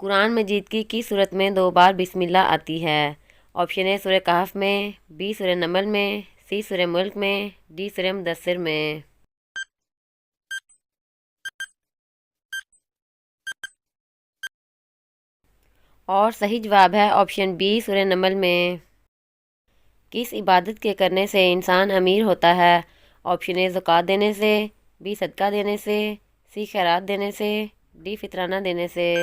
قرآن مجید کی کس صورت میں 2 بار بسم اللہ آتی ہے؟ آپشن اے سورہ کہف میں، بی سورہ نمل میں، سی سورہ ملک میں، ڈی سورہ مدثر میں۔ اور صحیح جواب ہے آپشن بی سورہ نمل میں۔ کس عبادت کے کرنے سے انسان امیر ہوتا ہے؟ آپشن اے زکوٰۃ دینے سے، بی صدقہ دینے سے، سی خیرات دینے سے، ڈی فطرانہ دینے سے۔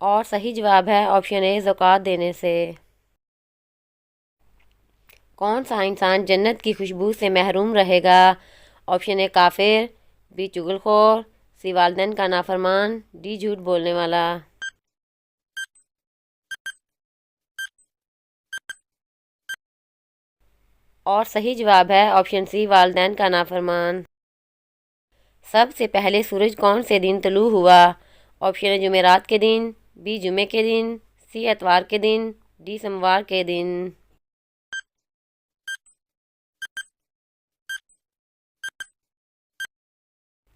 اور صحیح جواب ہے آپشن اے زکوٰۃ دینے سے۔ کون سا انسان جنت کی خوشبو سے محروم رہے گا؟ آپشن اے کافر، بی چغل خور، سی والدین کا نافرمان، ڈی جھوٹ بولنے والا۔ اور صحیح جواب ہے آپشن سی والدین کا نافرمان۔ سب سے پہلے سورج کون سے دن طلوع ہوا؟ آپشن اے جمعرات کے دن، بی جمعے کے دن، سی اتوار کے دن، ڈی سوموار کے دن۔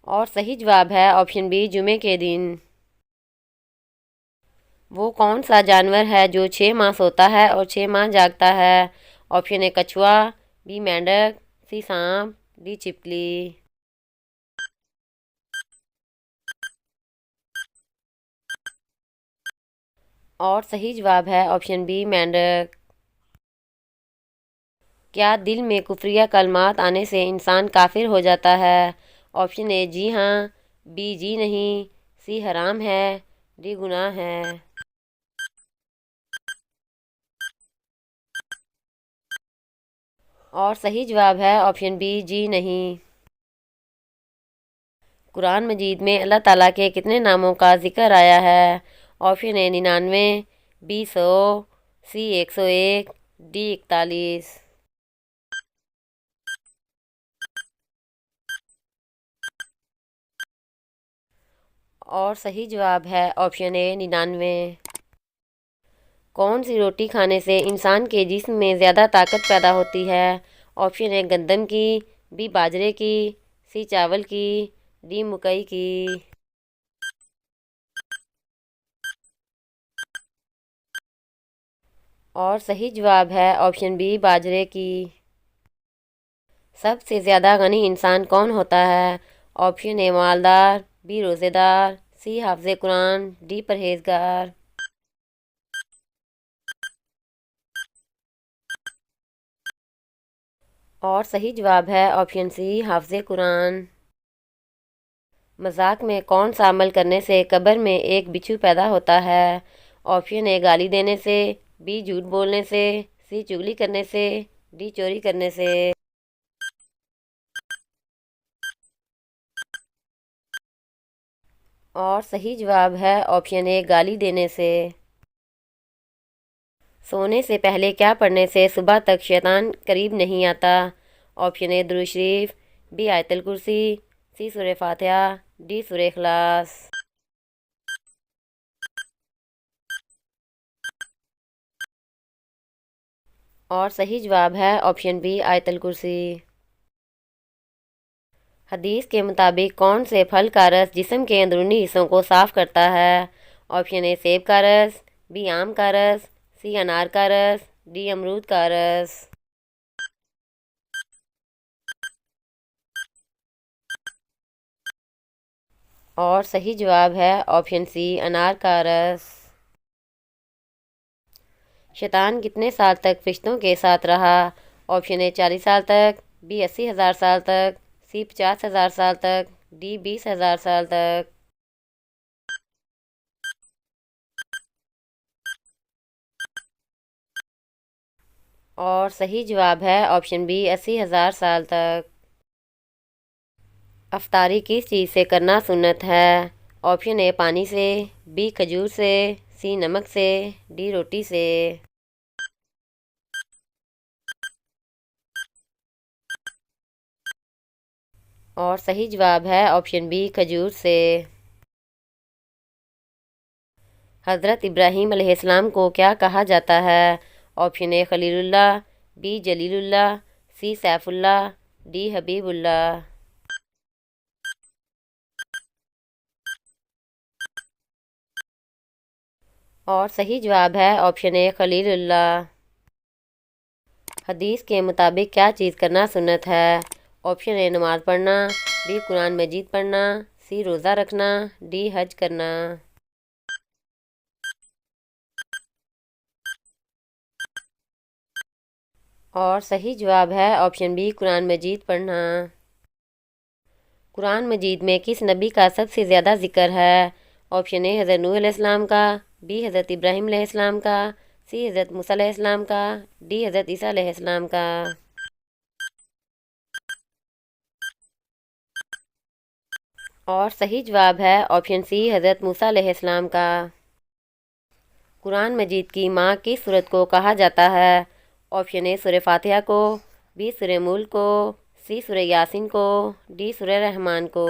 اور صحیح جواب ہے آپشن بی جمعے کے دن۔ وہ کون سا جانور ہے جو 6 ماہ سوتا ہے اور 6 ماہ جاگتا ہے؟ آپشن اے کچھوا، بی مینڈک، سی سانپ، ڈی چھپکلی۔ اور صحیح جواب ہے آپشن بی مینڈک۔ کیا دل میں کفریہ کلمات آنے سے انسان کافر ہو جاتا ہے؟ آپشن اے جی ہاں، بی جی نہیں، سی حرام ہے، ڈی گناہ ہے۔ اور صحیح جواب ہے آپشن بی جی نہیں۔ قرآن مجید میں اللہ تعالیٰ کے کتنے ناموں کا ذکر آیا ہے؟ Option A 99، B 100، C 101، D 41۔ اور صحیح جواب ہے آپشن اے 99۔ کون سی روٹی کھانے سے انسان کے جسم میں زیادہ طاقت پیدا ہوتی ہے؟ آپشن اے گندم کی، بی باجرے کی، سی چاول کی، ڈی مکئی کی۔ اور صحیح جواب ہے آپشن بی باجرے کی۔ سب سے زیادہ غنی انسان کون ہوتا ہے؟ آپشن اے مالدار، بی روزے دار، سی حافظ قرآن، ڈی پرہیزگار۔ اور صحیح جواب ہے آپشن سی حافظ قرآن۔ مذاق میں کون سا عمل کرنے سے قبر میں ایک بچھو پیدا ہوتا ہے؟ آپشن اے گالی دینے سے، بی جھوٹ بولنے سے، سی چغلی کرنے سے، ڈی چوری کرنے سے۔ اور صحیح جواب ہے آپشن اے گالی دینے سے۔ سونے سے پہلے کیا پڑھنے سے صبح تک شیطان قریب نہیں آتا؟ آپشن اے درود شریف، بی آیت الکرسی، سی سورہ فاتحہ، ڈی سورہ اخلاص۔ اور صحیح جواب ہے آپشن بی آیت الکرسی۔ حدیث کے مطابق کون سے پھل کا رس جسم کے اندرونی حصوں کو صاف کرتا ہے؟ آپشن اے سیب کا رس، بی آم کا رس، سی انار کا رس، ڈی امرود کا رس۔ اور صحیح جواب ہے آپشن سی انار کا رس۔ شیطان کتنے سال تک فرشتوں کے ساتھ رہا؟ آپشن اے 40 سال تک، بی 80,000 سال تک، سی 50,000 سال تک، ڈی 20,000 سال تک۔ اور صحیح جواب ہے آپشن بی 80,000 سال تک۔ افطاری کس چیز سے کرنا سنت ہے؟ آپشن اے پانی سے، بی کھجور سے، سی نمک سے، ڈی روٹی سے۔ اور صحیح جواب ہے آپشن بی کھجور سے۔ حضرت ابراہیم علیہ السلام کو کیا کہا جاتا ہے؟ آپشن اے خلیل اللہ، بی جلیل اللہ، سی سیف اللہ، ڈی حبیب اللہ۔ اور صحیح جواب ہے آپشن اے خلیل اللہ۔ حدیث کے مطابق کیا چیز کرنا سنت ہے؟ آپشن اے نماز پڑھنا، بی قرآن مجید پڑھنا، سی روزہ رکھنا، ڈی حج کرنا۔ اور صحیح جواب ہے آپشن بی قرآن مجید پڑھنا۔ قرآن مجید میں کس نبی کا سب سے زیادہ ذکر ہے؟ آپشن اے حضرت نوح علیہ السلام کا، بی حضرت ابراہیم علیہ السلام کا، سی حضرت موسیٰ علیہ السلام کا، ڈی حضرت عیسیٰ علیہ السلام کا۔ اور صحیح جواب ہے آپشن سی حضرت موسیٰ علیہ السلام کا۔ قرآن مجید کی ماں کس سورت کو کہا جاتا ہے؟ آپشن اے سورہ فاتحہ کو، بی سورہ ملک کو، سی سورہ یاسین کو، ڈی سورہ رحمان کو۔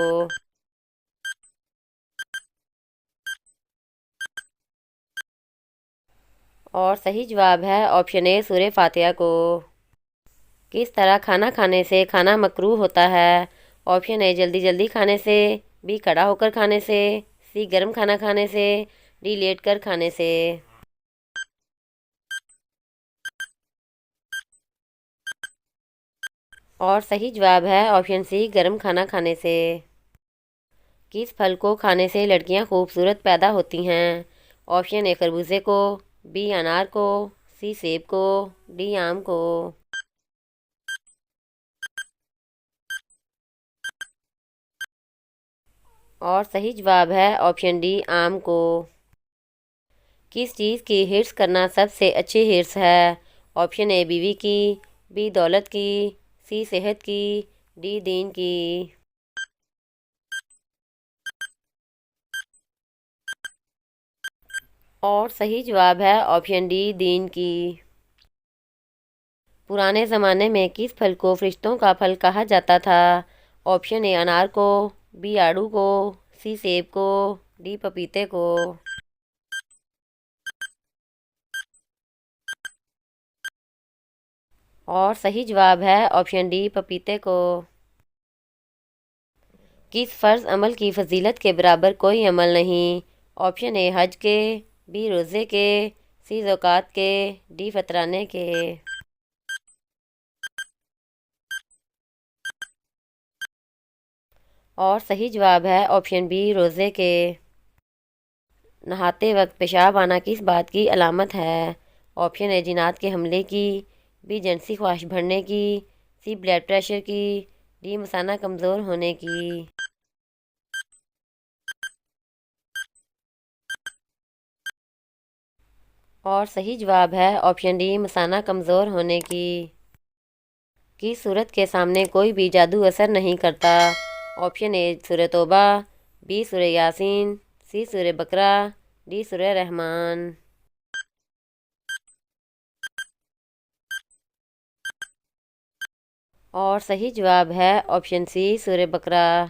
اور صحیح جواب ہے آپشن اے سورہ فاتحہ کو۔ کس طرح کھانا کھانے سے کھانا مکروہ ہوتا ہے؟ آپشن اے جلدی جلدی کھانے سے، بی کھڑا ہو کر کھانے سے، سی گرم کھانا کھانے سے، ڈی لیٹ کر کھانے سے۔ اور صحیح جواب ہے آپشن سی گرم کھانا کھانے سے۔ کس پھل کو کھانے سے لڑکیاں خوبصورت پیدا ہوتی ہیں؟ آپشن اے خربوزے کو، بی انار کو، سی سیب کو، ڈی آم کو۔ اور صحیح جواب ہے آپشن ڈی آم کو۔ کس چیز کی ہرس کرنا سب سے اچھی ہرس ہے؟ آپشن اے بیوی کی، بی دولت کی، سی صحت کی، ڈی دین کی۔ اور صحیح جواب ہے آپشن ڈی دین کی۔ پرانے زمانے میں کس پھل کو فرشتوں کا پھل کہا جاتا تھا؟ آپشن اے انار کو، بی آڑو کو، سی سیب کو، ڈی پپیتے کو۔ اور صحیح جواب ہے آپشن ڈی پپیتے کو۔ کس فرض عمل کی فضیلت کے برابر کوئی عمل نہیں؟ آپشن اے حج کے، بی روزے کے، سی زکوٰۃ کے، ڈی فطرانے کے۔ اور صحیح جواب ہے آپشن بی روزے کے۔ نہاتے وقت پیشاب آنا کس بات کی علامت ہے؟ آپشن اے جنات کے حملے کی، بی جنسی خواہش بڑھنے کی، سی بلڈ پریشر کی، ڈی مثانہ کمزور ہونے کی۔ اور صحیح جواب ہے آپشن ڈی مثانہ کمزور ہونے کی۔ کس سورت کے سامنے کوئی بھی جادو اثر نہیں کرتا؟ آپشن اے سورہ توبہ، بی سورہ یاسین، سی سورہ بقرہ، ڈی سورہ رحمان۔ اور صحیح جواب ہے آپشن سی سورہ بقرہ۔